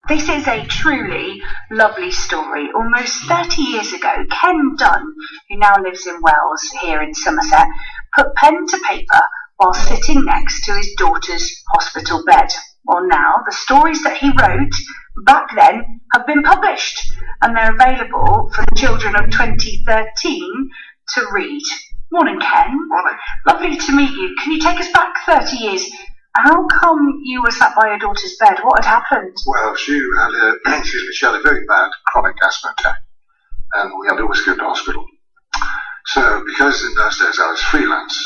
This is a truly lovely story. Almost 30 years ago, Ken Dunn, who now lives in Wales here in Somerset, put pen to paper while sitting next to his daughter's hospital bed. Well, now the stories that he wrote back then have been published and they're available for the children of 2013 to read. Morning, Ken. Morning. Lovely to meet you. Can you take us back 30 years? How come you were sat by your daughter's bed? What had happened? Well, she had a very bad chronic asthma attack, and we had to always go to hospital. So, because in those days I was freelance,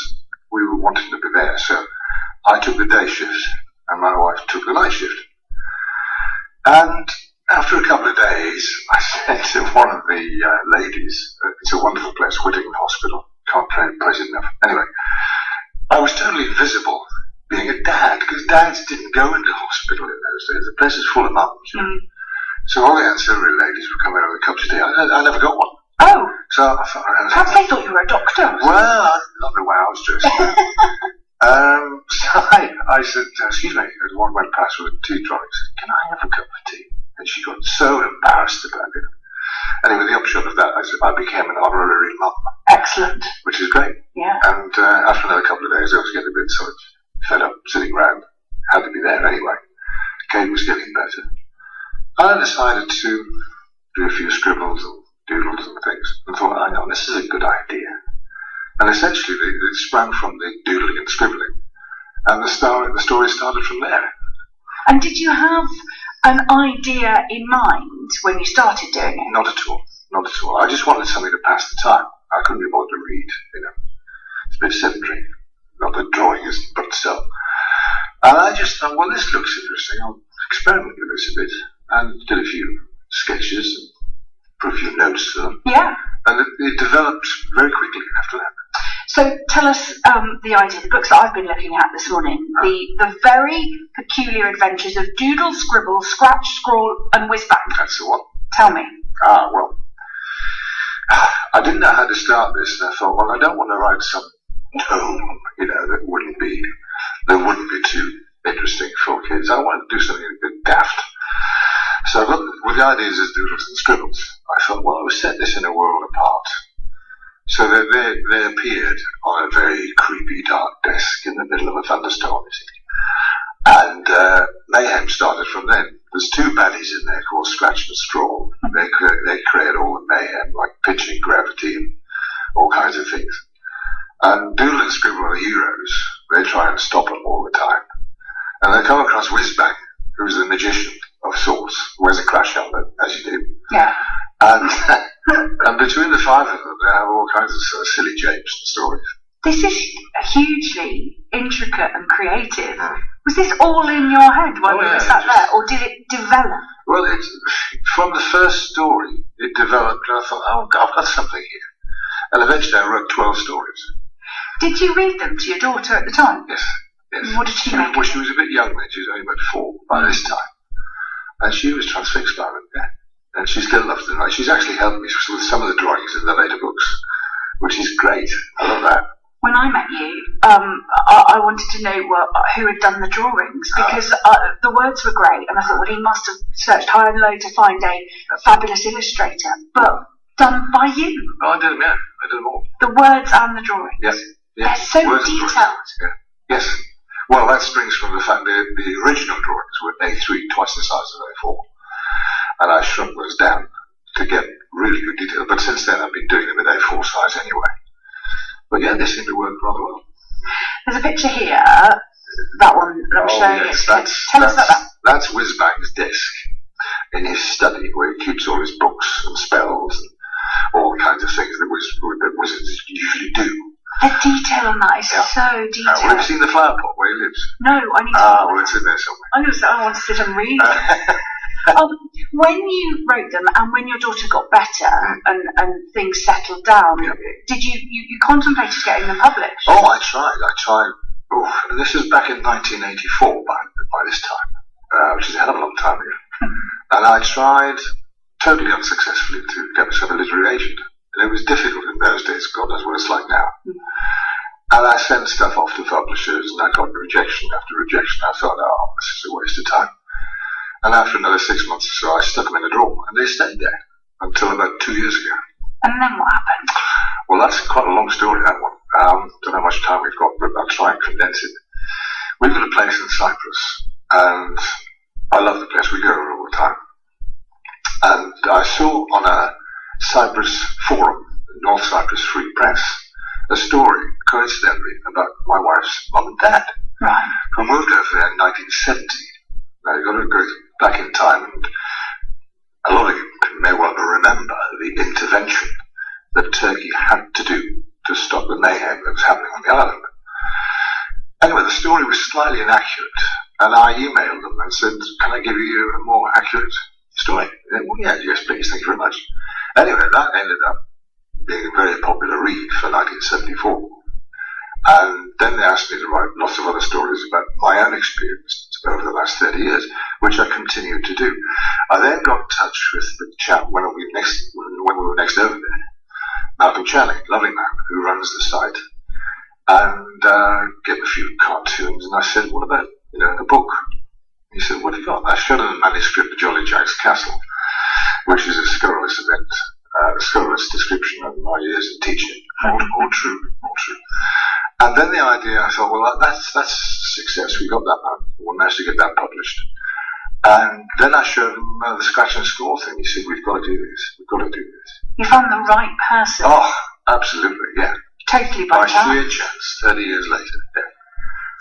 we were wanting to be there. So, I took the day shift, and my wife took the night shift. And after a couple of days, I said to one of the ladies, it's a wonderful place, Whittingham Hospital. Can't praise it enough. Anyway, I was totally invisible. Being a dad, because dads didn't go into hospital in those days. The place is full of mums. So all the ancillary ladies would come in with cups of tea. I never got one. Oh. So I thought, perhaps they thought you were a doctor. Well, I love the way I was dressed. So I said, excuse me, as one went past with a tea trolley, I said, can I have a cup of tea? And she got so embarrassed about it. Anyway, the upshot of that, I became an honorary mum. Excellent. Which is great. Yeah. And after another couple of days, I was getting a bit sort of fed up sitting round. Had to be there anyway. Kate was getting better. I decided to do a few scribbles and doodles and things, and thought, I know, this is a good idea. And essentially, it sprang from the doodling and scribbling, and the story started from there. And did you have an idea in mind when you started doing it? Not at all. Not at all. I just wanted something to pass the time. I couldn't be bothered to read, you know. It's a bit sedentary. Not that drawing isn't, but still. And I just thought, well, this looks interesting. I'll experiment with this a bit. And did a few sketches and put a few notes to them. Yeah. And it developed very quickly after that. So tell us the idea, the books that I've been looking at this morning, the very peculiar adventures of Doodle, Scribble, Skratch, Skrawl and Whizzbang. That's the one. Tell me. Well, I didn't know how to start this, and I thought, well, I don't want to write some tome, you know, that wouldn't be too interesting for kids. I wanted to do something a bit daft. So I got with the ideas as Doodles and Scribbles. I thought, well, I would set this in a world apart. So they appeared on a very creepy, dark desk in the middle of a thunderstorm, you see. And mayhem started from then. There's two baddies in there called Skratch and Skrawl. They create all the mayhem, like pitching, gravity, and all kinds of things. And Doodle and Scribble are the heroes. They try and stop them all the time. And they come across Whizzbang, who's the magician of sorts, wears a crash helmet, as you do. Yeah. And between the five of them, they have all kinds of sort of silly japes and stories. This is hugely intricate and creative. Was this all in your head while you were sat there, or did it develop? Well, from the first story, it developed, and I thought, oh, God, I've got something here. And eventually I wrote 12 stories. Did you read them to your daughter at the time? Yes. What did she make? Well, she was a bit young then. She was only about 4 by this time. And she was transfixed by them, yeah. And she still loves them. She's actually helped me with some of the drawings in the later books, which is great. I love that. When I met you, I wanted to know who had done the drawings, because the words were great, and I thought, well, he must have searched high and low to find a fabulous illustrator, but done by you. Oh, I did them, yeah. I did them all. The words and the drawings. Yes. They're so detailed. Yeah. Yes. Well, that springs from the fact that the original drawings were A3, twice the size of A4. And I shrunk those down to get really good detail. But since then, I've been doing them at A4 size anyway. But yeah, they seem to work rather well. There's a picture here, that one that I'm showing. Yes, Tell us about that. That's Whizzbang's desk in his study, where he keeps all his books and spells and all the kinds of things that wizards usually do. The detail on that is so detailed. Have you seen the flower pot where he lives? No, I need to. Well, it's in there somewhere. I want to sit and read. When you wrote them and when your daughter got better and things settled down, did you contemplated getting them published? Oh, I tried. Oh, this is back in 1984 by this time, which is a hell of a long time ago. And I tried totally unsuccessfully to get myself a literary agent. And it was difficult in those days. God knows what it's like now. And I sent stuff off to publishers, and I got rejection after rejection. I thought, oh, this is a waste of time. And after another 6 months or so, I stuck them in a drawer, and they stayed there until about 2 years ago. And then what happened? Well, that's quite a long story, that one. Don't know how much time we've got, but I'll try and condense it. We've got a place in Cyprus, and I love the place. We go there all the time. And I saw on a Cyprus forum, North Cyprus Free Press, a story, coincidentally, about my wife's mum and dad, Right. who moved over there in 1970. Now, you've got to go back in time, and a lot of you may well remember the intervention that Turkey had to do to stop the mayhem that was happening on the island. Anyway, the story was slightly inaccurate, and I emailed them and said, can I give you a more accurate story? They said, well, yeah, yes, please, thank you very much. Anyway, that ended up being a very popular read for 1974. And then they asked me to write lots of other stories about my own experience over the last 30 years, which I continued to do. I then got in touch with the chap when we were next over there, Malcolm Channing, lovely man, who runs the site, and gave a few cartoons, and I said, what about, a book? He said, what have you got? I showed him a manuscript of Jolly Jack's Castle, which is a scurrilous event, a scurrilous description of my years in teaching. All true. And then the idea, I thought, well, that's a success. We got that man. We managed to get that published. And then I showed him the Skratch and Skrawl thing. He said, we've got to do this. We've got to do this. You found the right person. Oh, absolutely, yeah. Totally by chance. By sheer chance, 30 years later, yeah.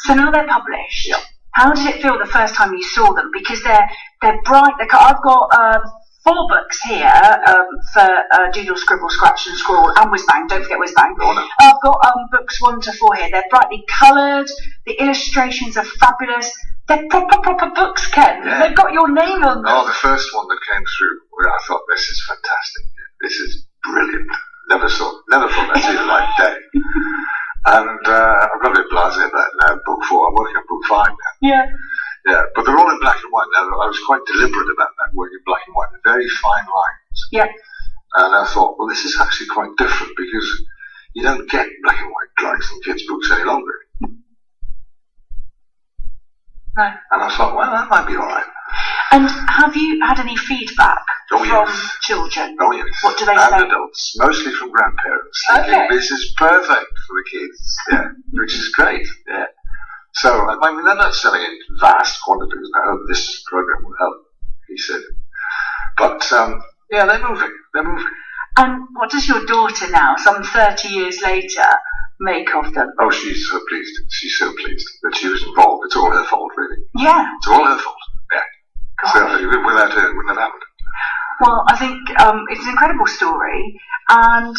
So now they're published. Yeah. How did it feel the first time you saw them? Because they're bright. I've got 4 books here for Doodle, Scribble, Skratch and Skrawl and Whizzbang. Don't forget Whizzbang. Oh, no. I've got books 1 to 4 here. They're brightly coloured. The illustrations are fabulous. They're proper books, Ken. Yeah. They've got your name on them. Oh, the first one that came through, I thought, this is fantastic. This is brilliant. Never thought I'd see the light of day. And I've got a bit blasé about it now, book 4. I'm working on book 5 now. Yeah. Yeah, but they're all in black and white now. I was quite deliberate about that, working in black and white, very fine lines. Yeah. And I thought, well, this is actually quite different because you don't get black and white drawings in kids' books any longer. No. And I thought, well, that might be all right. And have you had any feedback from children? Oh, yes. What do they and say? Adults, mostly from grandparents, Okay. thinking this is perfect for the kids, yeah, which is great, yeah. So, I mean, they're not selling in vast quantities. I hope this program will help, he said. But, yeah, they're moving. And what does your daughter now, some 30 years later, make of them? Oh, she's so pleased. She's so pleased that she was involved. It's all her fault, really. Yeah. It's all her fault, yeah. God. So, without her, it wouldn't have happened. Well, I think it's an incredible story, and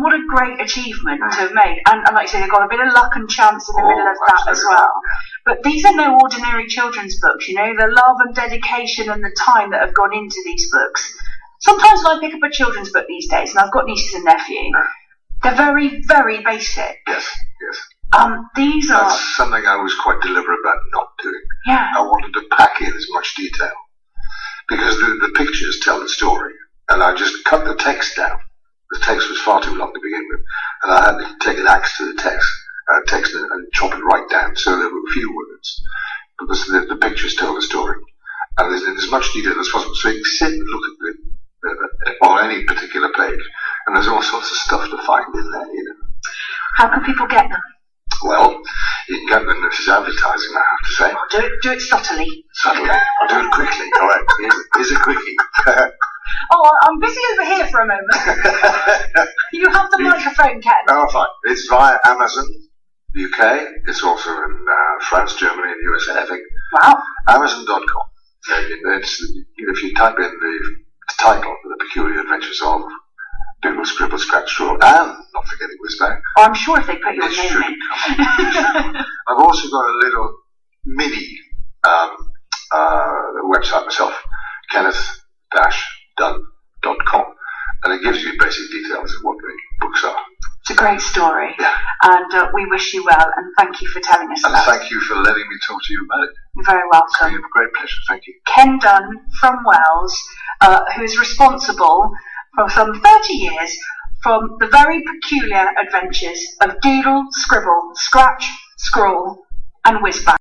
what a great achievement to have made. And like you said, you've got a bit of luck and chance in the middle of that as well. But these are no ordinary children's books, the love and dedication and the time that have gone into these books. Sometimes when I pick up a children's book these days, and I've got nieces and nephews, they're very, very basic. Yes. These are... That's something I was quite deliberate about not doing. Yeah. I wanted to pack in as much detail. Because the pictures tell the story, and I just cut the text down. The text was far too long to begin with, and I had to take an axe to the text and chop it right down, so there were few words. But the pictures tell the story, and there's as much detail as possible. So you can sit and look at on any particular page, and there's all sorts of stuff to find in there. How can people get them? Well, you can get them. This is advertising, I have to say. Do it subtly. Subtly. I'll do it quickly. All right. Here's a quickie. Oh, I'm busy over here for a moment. You have the microphone, Ken. Oh, fine. It's via Amazon, UK. It's also in France, Germany, and USA, I think. Wow. Amazon.com. If you type in the title, The Peculiar Adventures of Doodle, Scribble, Skratch, Skrawl, and not forgetting Whizzbang. Oh, I'm sure if they put your name in. I've also got a little mini website myself, Kenneth-Dunn.com, and it gives you basic details of what the books are. It's a great story, yeah. And we wish you well, and thank you for telling us about it. And thank you for letting me talk to you about it. You're very welcome. It's been a great pleasure, thank you. Ken Dunn from Wales, who is responsible for some 30 years from the very peculiar adventures of Doodle, Scribble, Skratch, Skrawl and Whizzbang.